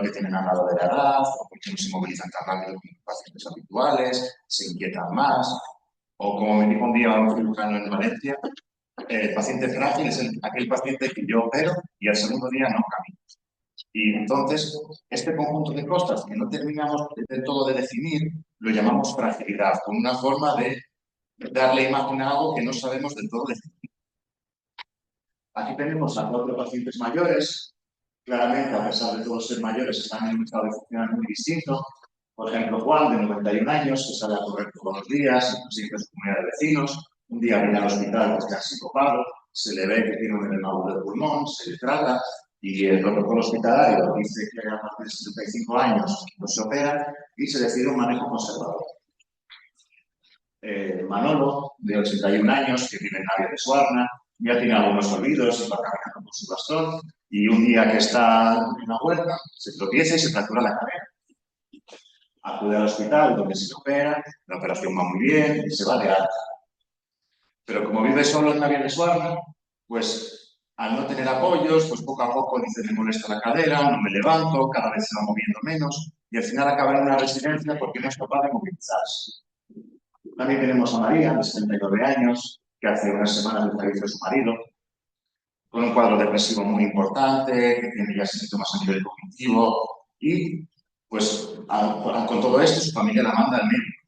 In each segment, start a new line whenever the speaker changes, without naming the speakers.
que tienen al lado de la edad, o porque no se movilizan tan rápido como pacientes habituales, se inquietan más, o como me dijo un día un cirujano en Valencia, el paciente frágil es aquel paciente que yo opero y al segundo día no camina. Y entonces, este conjunto de cosas que no terminamos del todo de definir, lo llamamos fragilidad, como una forma de darle imagen a algo que no sabemos del todo definir. Aquí tenemos a 4 pacientes mayores. Claramente, a pesar de todos ser mayores, están en un estado de funcionamiento muy distinto. Por ejemplo, Juan, de 91 años, que sale a correr todos los días, consigue su comunidad de vecinos. Un día viene al hospital porque está psicopado, se le ve que tiene un edema del pulmón, se le trata y el protocolo hospitalario dice que a partir de 75 años no se opera y se decide un manejo conservador. Manolo, de 81 años, que vive en Navia de Suarna, ya tiene algunos olvidos y va caminando con su bastón y un día que está en la huerta se tropieza y se fractura la cadera. Acude al hospital donde se le opera, la operación va muy bien y se va de alta. Pero como vive solo en Navia de Suarna, pues al no tener apoyos, pues poco a poco dice, me molesta la cadera, no me levanto, cada vez se va moviendo menos y al final acaba en una residencia porque no es capaz de movilizarse. También tenemos a María, de 79 años, que hace unas semanas le falleció su marido, con un cuadro depresivo muy importante, que tiene ya síntomas a nivel cognitivo y, pues, con todo esto, su familia la manda al médico.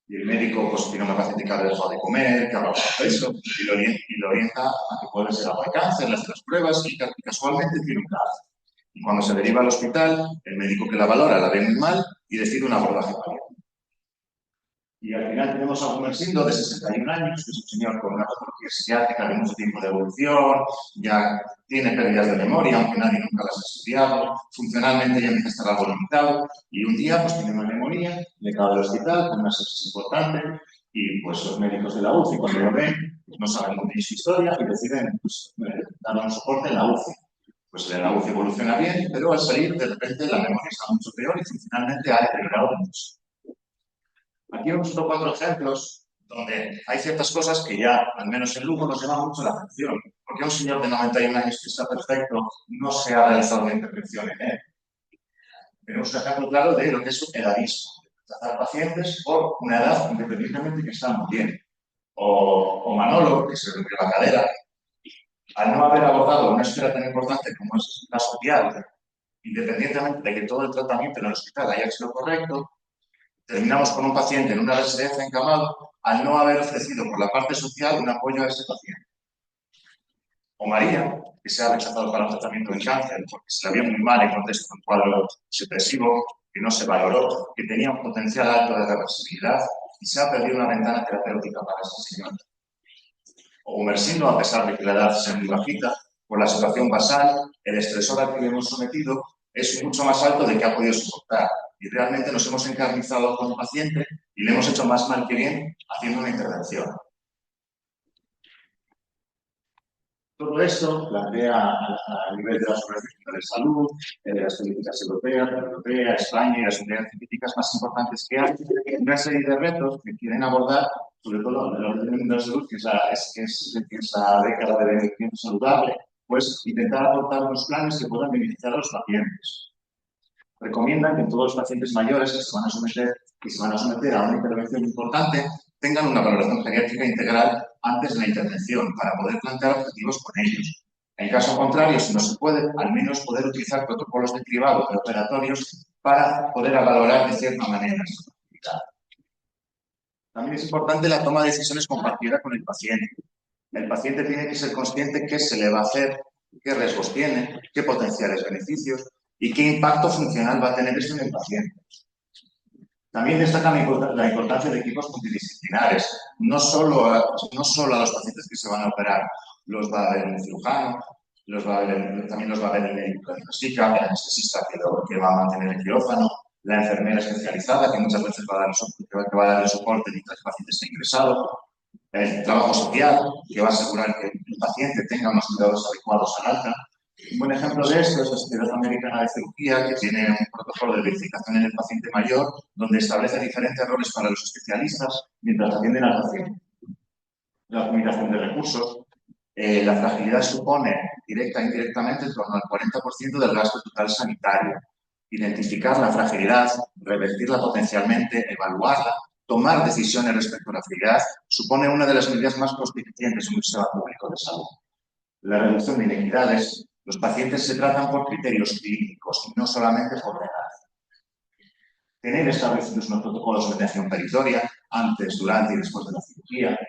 Y el médico, pues, tiene una paciente que ha dejado de comer, que ha bajado peso y lo orienta a que puede ser algo de cáncer, le hace las pruebas y casualmente tiene un cáncer. Y cuando se deriva al hospital, el médico que la valora la ve muy mal y decide un abordaje paliativo. Y al final tenemos a Gumersindo, de 61 años, que es un señor con una patología psiquiátrica de mucho tiempo de evolución, ya tiene pérdidas de memoria, aunque nadie nunca las ha estudiado, funcionalmente ya empieza a estar algo limitado, y un día pues tiene una neumonía, le cae al hospital con una sepsis importante, y pues los médicos de la UCI, cuando lo ven, pues, no saben muy bien su historia y deciden pues, darle un soporte en la UCI. Pues la UCI evoluciona bien, pero al salir, de repente, la memoria está mucho peor y funcionalmente ha deteriorado mucho. Aquí hemos visto 4 ejemplos donde hay ciertas cosas que ya, al menos en Lugo, nos llaman mucho la atención. Porque un señor de 91 años que está perfecto no se ha realizado una intervención en él. Tenemos un ejemplo claro de lo que es edadismo. Tratar pacientes por una edad independientemente que están muy bien. O Manolo, que se rompió la cadera, al no haber abordado una esfera tan importante como es la social, independientemente de que todo el tratamiento en el hospital haya sido correcto, terminamos con un paciente en una residencia encamado al no haber ofrecido por la parte social un apoyo a ese paciente. O María, que se ha rechazado para el tratamiento del cáncer porque se la vio muy mal en contexto de un cuadro depresivo, que no se valoró, que tenía un potencial alto de reversibilidad y se ha perdido una ventana terapéutica para ese señor. O Gumersindo, a pesar de que la edad sea muy bajita, por la situación basal, el estresor al que le hemos sometido es mucho más alto de que ha podido soportar. Y realmente nos hemos encarnizado con el paciente y le hemos hecho más mal que bien haciendo una intervención. Todo esto plantea a nivel de las organizaciones de salud, de las políticas europeas, la europea, España y las unidades científicas más importantes que hay, una serie de retos que quieren abordar, sobre todo en el orden de la salud, que es la década de envejecimiento saludable, pues intentar aportar unos planes que puedan beneficiar a los pacientes. Recomiendan que todos los pacientes mayores que se van a someter a una intervención importante tengan una valoración geriátrica integral antes de la intervención para poder plantear objetivos con ellos. En caso contrario, si no se puede, al menos poder utilizar protocolos de cribado preoperatorios para poder valorar de cierta manera esta actividad. También es importante la toma de decisiones compartida con el paciente. El paciente tiene que ser consciente qué se le va a hacer, qué riesgos tiene, qué potenciales beneficios y qué impacto funcional va a tener esto en el paciente. También destacan la importancia de equipos multidisciplinares. No solo a los pacientes que se van a operar los va a ver un cirujano, también los va a ver el médico de diagnostica, el anestesista que va a mantener el quirófano, la enfermera especializada que muchas veces va a dar el soporte mientras el paciente está ingresado, el trabajo social que va a asegurar que el paciente tenga unos cuidados adecuados al alta. Un buen ejemplo de esto es la Sociedad Americana de Cirugía, que tiene un protocolo de verificación en el paciente mayor, donde establece diferentes roles para los especialistas mientras atienden al paciente. La optimización de recursos. La fragilidad supone, directa e indirectamente, en torno al 40% del gasto total sanitario. identificar la fragilidad, revertirla potencialmente, evaluarla, tomar decisiones respecto a la fragilidad, supone una de las medidas más cost-eficientes en un sistema público de salud. La reducción de inequidades, los pacientes se tratan por criterios clínicos y no solamente por la edad. Tener establecidos unos protocolos de atención peritoria antes, durante y después de la cirugía.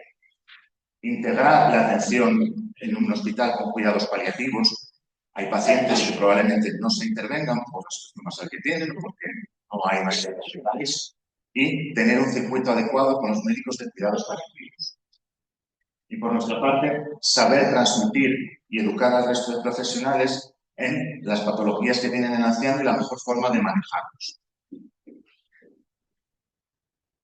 Integrar la atención en un hospital con cuidados paliativos. Hay pacientes que probablemente no se intervengan por las problemas que tienen o porque no hay más hospitales. Y tener un circuito adecuado con los médicos de cuidados paliativos. Y por nuestra parte, saber transmitir y educar al resto de profesionales en las patologías que vienen en anciano y la mejor forma de manejarlos.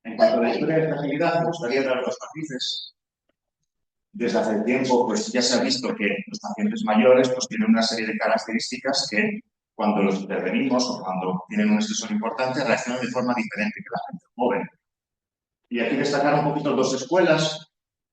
En cuanto a la historia de fragilidad, me gustaría dar dos matices. Desde hace tiempo pues, ya se ha visto que los pacientes mayores pues, tienen una serie de características que cuando los intervenimos o cuando tienen un estresor importante reaccionan de forma diferente que la gente joven. Y aquí destacar un poquito dos escuelas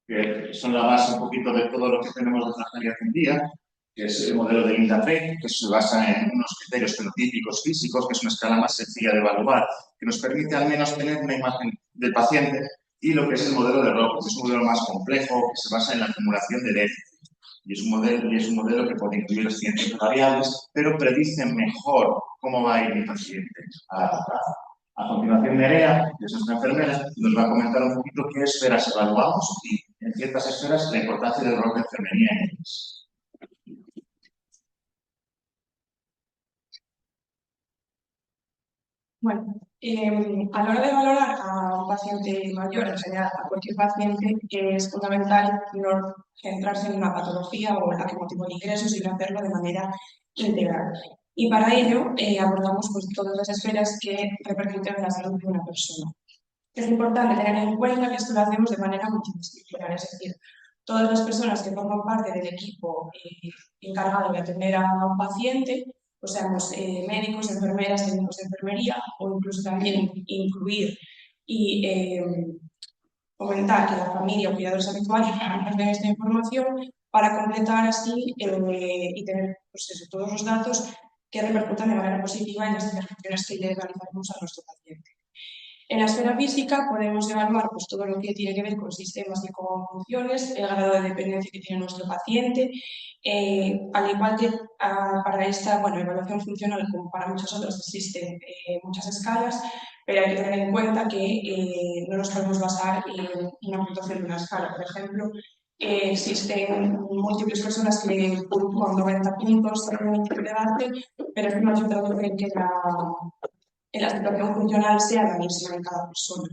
que son la base un poquito de todo lo que tenemos de fragilidad en día, que es el modelo de Linda Pei, que se basa en unos criterios fenotípicos físicos, que es una escala más sencilla de evaluar, que nos permite al menos tener una imagen del paciente, y lo que es el modelo de Rocco, que es un modelo más complejo, que se basa en la acumulación de déficit. Y es un modelo que puede incluir cientos variables, pero predice mejor cómo va a ir mi paciente a la plaza. A continuación, Nerea, que es nuestra enfermera, nos va a comentar un poquito qué esferas evaluamos y, en ciertas esferas, la importancia del rol de enfermería en ellas.
Bueno, a la hora de valorar a un paciente mayor, en general a cualquier paciente, es fundamental no centrarse en una patología o en la que motivó el ingreso, sino hacerlo de manera integral. Y para ello abordamos pues, todas las esferas que repercuten en la salud de una persona. Es importante tener en cuenta que esto lo hacemos de manera multidisciplinar, es decir, todas las personas que forman parte del equipo encargado de atender a un paciente, pues seamos médicos, enfermeras, técnicos de enfermería, o incluso también incluir y fomentar que la familia o cuidadores habituales compartan esta información para completar así y tener pues eso, todos los datos que repercutan de manera positiva en las intervenciones que le realizaremos a nuestro paciente. En la esfera física podemos evaluar pues, todo lo que tiene que ver con sistemas y con funciones, el grado de dependencia que tiene nuestro paciente, al igual que para esta evaluación funcional, como para muchas otras, existen muchas escalas, pero hay que tener en cuenta que no nos podemos basar en una puntuación de una escala. Por ejemplo, existen múltiples personas que puntúan 90 puntos en el debate, pero es que no se traduce en que la situación funcional sea la misma en cada persona.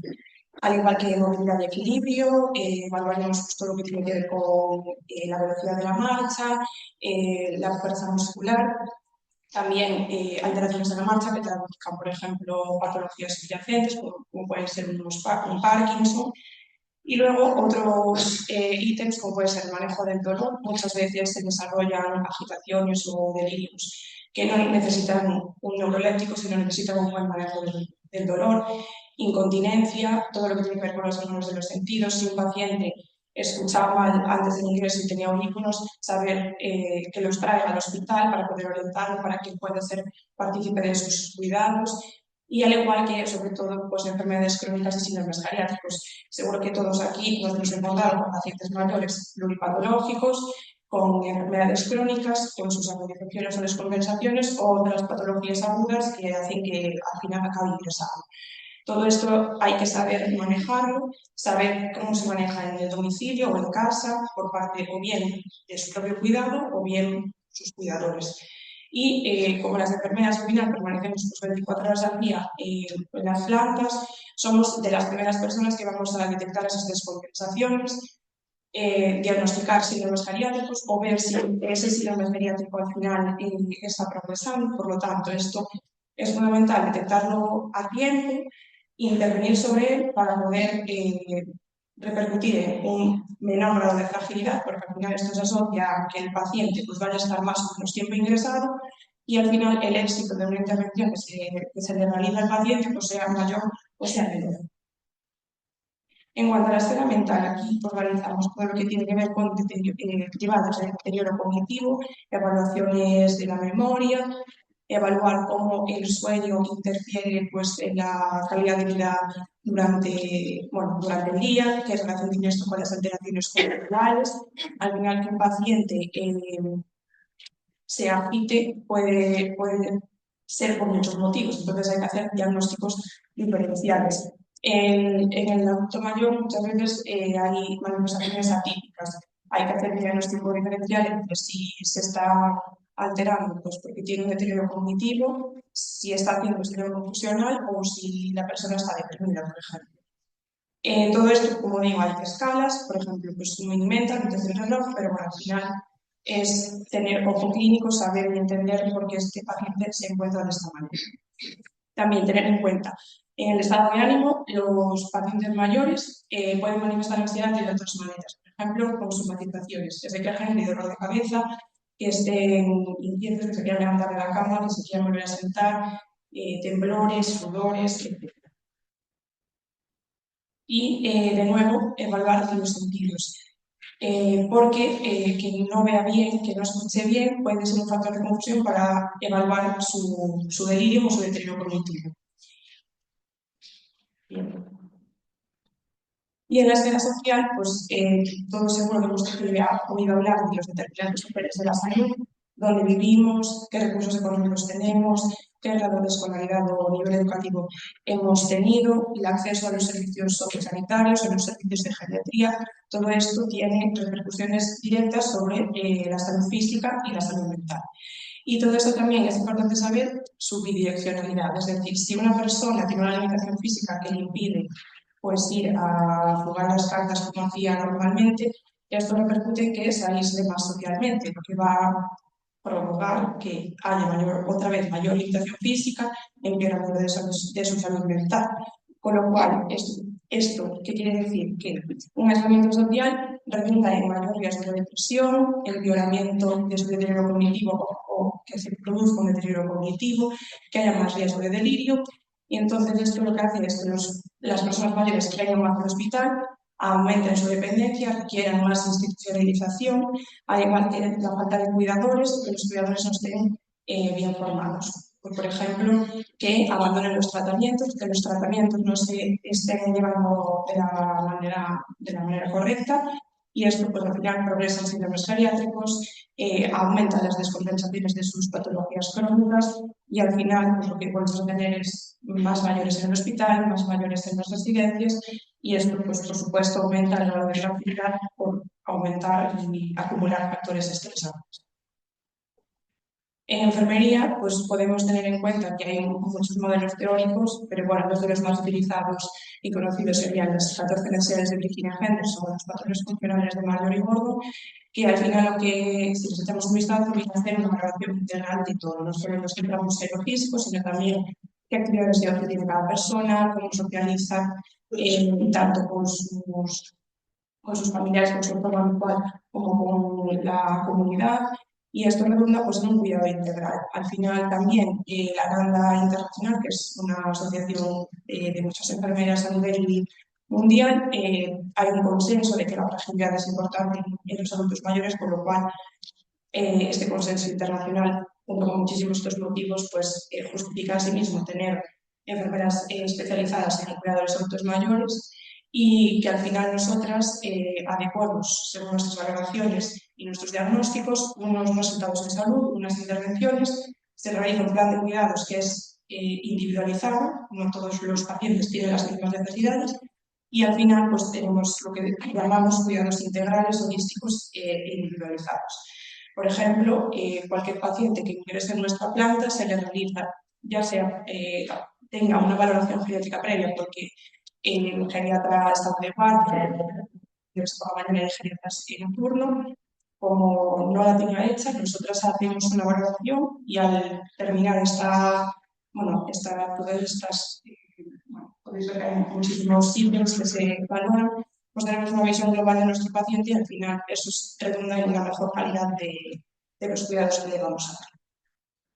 Al igual que movilidad y equilibrio, evaluaremos pues, todo lo que tiene que ver con la velocidad de la marcha, la fuerza muscular, también alteraciones de la marcha que traduzcan, por ejemplo, patologías subyacentes, como pueden ser un Parkinson. Y luego otros ítems, como puede ser el manejo del dolor. Muchas veces se desarrollan agitaciones o delirios que no necesitan un neuroléptico, sino necesitan un buen manejo del dolor. Incontinencia, todo lo que tiene que ver con los órganos de los sentidos. Si un paciente escuchaba mal antes del ingreso y tenía audífonos, saber que los traiga al hospital para poder orientarlo, para que pueda ser partícipe de sus cuidados. Y al igual que, sobre todo, pues, enfermedades crónicas y síndromes geriátricos. Seguro que todos aquí nos hemos encontrado con pacientes mayores pluripatológicos, con enfermedades crónicas, con sus agudizaciones o descompensaciones o otras patologías agudas que hacen que al final acabe ingresado. Todo esto hay que saber manejarlo, saber cómo se maneja en el domicilio o en casa, por parte o bien de su propio cuidado o bien sus cuidadores. Y como las enfermeras al final permanecemos pues, 24 horas al día en las plantas, somos de las primeras personas que vamos a detectar esas descompensaciones, diagnosticar síndromes geriátricos o ver si ese síndrome geriátrico al final está progresando. Por lo tanto, esto es fundamental detectarlo a tiempo, intervenir sobre él para poder repercutir en un menor grado de fragilidad, porque al final esto se asocia a que el paciente pues, vaya a estar más o menos tiempo ingresado y al final el éxito de una intervención que se le realiza al paciente pues, sea mayor o sea menor. En cuanto a la esfera mental, aquí pues, realizamos todo lo que tiene que ver con cribados de deterioro cognitivo, evaluaciones de la memoria, evaluar cómo el sueño interfiere pues, en la calidad de vida durante el día, qué relación tiene esto con las alteraciones conductuales. Al final, que un paciente se agite puede ser por muchos motivos, entonces hay que hacer diagnósticos diferenciales. En el adulto mayor muchas veces hay manifestaciones atípicas. Hay que hacer un diagnóstico diferencial entre si se está alterando pues porque tiene un deterioro cognitivo, si está haciendo estrés confusional o si la persona está deprimida, por ejemplo. Todo esto, como digo, hay escalas, por ejemplo, pues un Mini-Mental, un test de reloj, pero bueno, al final es tener ojo clínico, saber y entender por qué este paciente se encuentra de esta manera. También tener en cuenta, en el estado de ánimo, los pacientes mayores pueden manifestar ansiedad de otras maneras, por ejemplo, con somatizaciones, que se quejen de dolor de cabeza, que estén inquietos, que se quieran levantar de la cama, que se quieran volver a sentar, temblores, sudores, etc. Y, de nuevo, evaluar los sentidos. Porque quien no vea bien, que no escuche bien, puede ser un factor de confusión para evaluar su delirio o su deterioro cognitivo. Bien. Y en la esfera social, pues todos seguro que hemos oído hablar de los determinantes superiores de la salud, dónde vivimos, qué recursos económicos tenemos, qué grado de escolaridad o nivel educativo hemos tenido, el acceso a los servicios sociosanitarios, a los servicios de geriatría. Todo esto tiene repercusiones directas sobre la salud física y la salud mental. Y todo esto también es importante saber su bidireccionalidad, es decir, si una persona tiene una limitación física que le impide pues, ir a jugar las cartas como hacía normalmente, esto repercute en que se aísle más socialmente, lo que va a provocar que haya otra vez mayor limitación física, empeoramiento de su salud mental. Con lo cual, esto ¿qué quiere decir? Que un aislamiento social redunda en mayor riesgo de depresión, empeoramiento de su deterioro cognitivo o que se produzca un deterioro cognitivo, que haya más riesgo de delirio. Y entonces esto lo que hace es que las personas mayores que vayan más al hospital aumenten su dependencia, requieran más institucionalización, además que la falta de cuidadores, que los cuidadores no estén bien formados. Por ejemplo, que abandonen los tratamientos, que los tratamientos no se estén llevando de la manera correcta, y esto pues al final progresa en síndromes geriátricos, aumenta las descompensaciones de sus patologías crónicas y al final pues, lo que podemos tener es más mayores en el hospital, más mayores en las residencias y esto pues por supuesto aumenta el grado de gravedad por aumentar y acumular factores estresantes. En enfermería, pues podemos tener en cuenta que hay muchos modelos teóricos, pero bueno, los de los más utilizados y conocidos serían las 14 necesidades de Virginia Henderson o los patrones funcionales de Marjorie Gordon, que al final lo que, si les echamos un vistazo, viene a hacer una evaluación integral de todo, no solo nos centramos en lo físico, sino también qué actividades de ocio tiene cada persona, cómo socializa, tanto con sus familiares, con su entorno habitual, como con la comunidad. Y esto redunda pues, en un cuidado integral. Al final también la ANDA Internacional, que es una asociación de muchas enfermeras a nivel mundial, hay un consenso de que la fragilidad es importante en los adultos mayores, por lo cual este consenso internacional, junto con muchísimos otros motivos, pues justifica a sí mismo tener enfermeras especializadas en cuidadores adultos mayores y que al final nosotras adecuamos, según nuestras valoraciones y nuestros diagnósticos, unos resultados de salud, unas intervenciones, se realiza un plan de cuidados que es individualizado, no todos los pacientes tienen las mismas necesidades, y al final pues tenemos lo que llamamos cuidados integrales holísticos individualizados. Por ejemplo, cualquier paciente que ingrese en nuestra planta se le realiza, ya sea tenga una valoración geriátrica previa porque el geriatra está de guardia, yo por la mañana de geriatras en turno, como no la tenga hecha, nosotras hacemos una valoración y al terminar todas estas, podéis ver que hay muchísimos signos que se valoran, pues tenemos una visión global de nuestro paciente y al final eso redunda en una mejor calidad de los cuidados que le vamos a dar.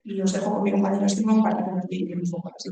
Y os dejo con mi compañero Simón para que nos diga un poco así.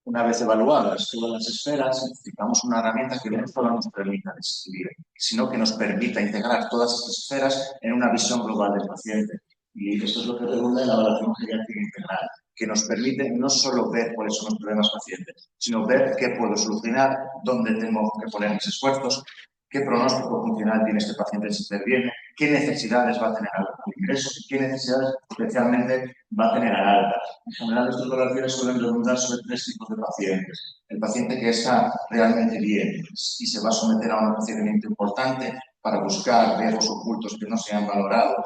Una vez evaluadas todas las esferas, necesitamos una herramienta que no solo nos permita describir, sino que nos permita integrar todas estas esferas en una visión global del paciente. Y esto es lo que regula la evaluación geriátrica integral, que nos permite no solo ver cuáles son los problemas pacientes, sino ver qué puedo solucionar, dónde tengo que poner mis esfuerzos, qué pronóstico funcional tiene este paciente si interviene, qué necesidades va a tener al ingreso y qué necesidades especialmente va a tener al alta. En general, estas valoraciones suelen redundar sobre 3 tipos de pacientes. El paciente que está realmente bien y se va a someter a un procedimiento importante para buscar riesgos ocultos que no se han valorado,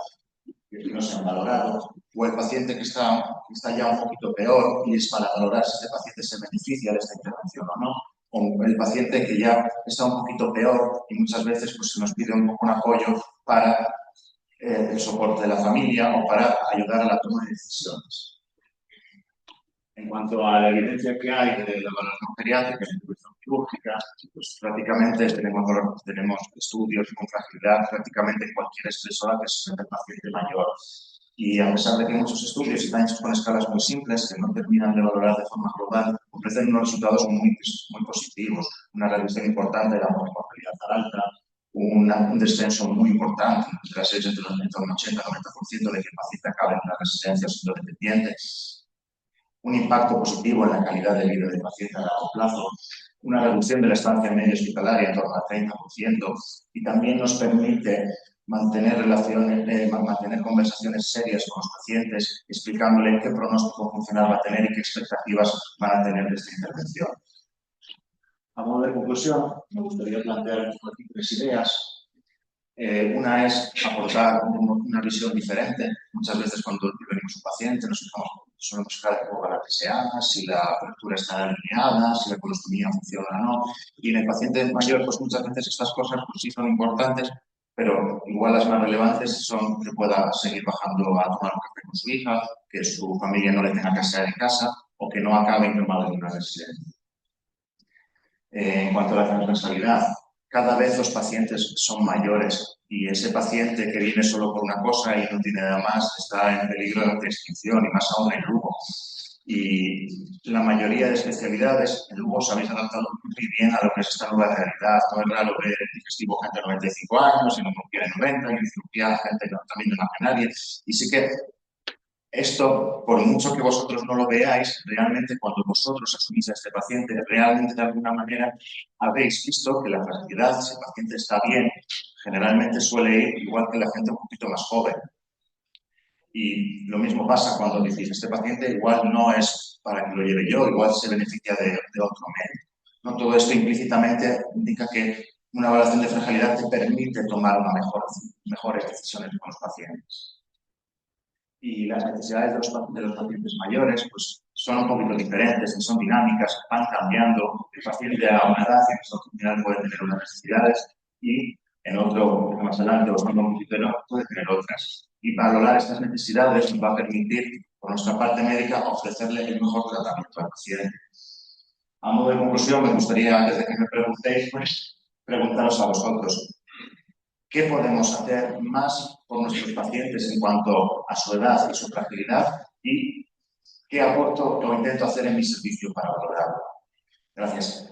o el paciente que está ya un poquito peor y es para valorar si este paciente se beneficia de esta intervención o no, o el paciente que ya está un poquito peor y muchas veces pues, se nos pide un poco un apoyo para el soporte de la familia o para ayudar a la toma de decisiones. En cuanto a la evidencia que hay de la valoración geriátrica y la intervención quirúrgica, pues prácticamente tenemos estudios con fragilidad prácticamente en cualquier estresora que se somete al paciente mayor. Y a pesar de que muchos estudios están hechos con escalas muy simples, que no terminan de valorar de forma global, ofrecen unos resultados muy positivos. Una reducción importante de la mortalidad alta, un descenso muy importante entre las entre un 80-90% de que el paciente acabe en una residencia siendo dependiente, un impacto positivo en la calidad de vida del paciente a largo plazo, una reducción de la estancia media hospitalaria en torno al 30%, y también nos permite mantener mantener conversaciones serias con los pacientes, explicándole qué pronóstico funcional va a tener y qué expectativas van a tener de esta intervención. A modo de conclusión, me gustaría plantear aquí 3 ideas. Una es aportar una visión diferente. Muchas veces cuando venimos un paciente nos solemos buscar por la TSA, si la apertura está alineada, si la colostomía funciona o no. Y en el paciente mayor, pues muchas veces estas cosas pues, sí son importantes, pero igual las más relevantes son que pueda seguir bajando a tomar un café con su hija, que su familia no le tenga que hacer en casa o que no acabe internado en una residencia. En cuanto a la transversalidad, cada vez los pacientes son mayores y ese paciente que viene solo por una cosa y no tiene nada más está en peligro de extinción y más aún en Lugo. Y la mayoría de especialidades en Lugo se habéis adaptado muy bien a lo que es esta nueva realidad. No es raro ver en digestivo gente de 95 años, en oncología de 90, y en cirugía gente también de una nadie. Y sí que esto, por mucho que vosotros no lo veáis, realmente cuando vosotros asumís a este paciente, realmente de alguna manera habéis visto que la fragilidad, si el paciente está bien, generalmente suele ir igual que la gente un poquito más joven. Y lo mismo pasa cuando decís, este paciente igual no es para que lo lleve yo, igual se beneficia de otro médico. ¿No? Todo esto implícitamente indica que una evaluación de fragilidad te permite tomar mejores decisiones con los pacientes. Y las necesidades de los pacientes mayores pues, son un poquito diferentes, son dinámicas, van cambiando. El paciente a una edad en esta oportunidad puede tener unas necesidades y en otro, más adelante, o estando un poquito menor, puede tener otras. Y valorar estas necesidades nos va a permitir, por nuestra parte médica, ofrecerle el mejor tratamiento al paciente. A modo de conclusión, me gustaría, antes de que me preguntéis, pues, preguntaros a vosotros. ¿Qué podemos hacer más por nuestros pacientes en cuanto a su edad y su fragilidad? ¿Y qué aporto o intento hacer en mi servicio para valorarlo? Gracias.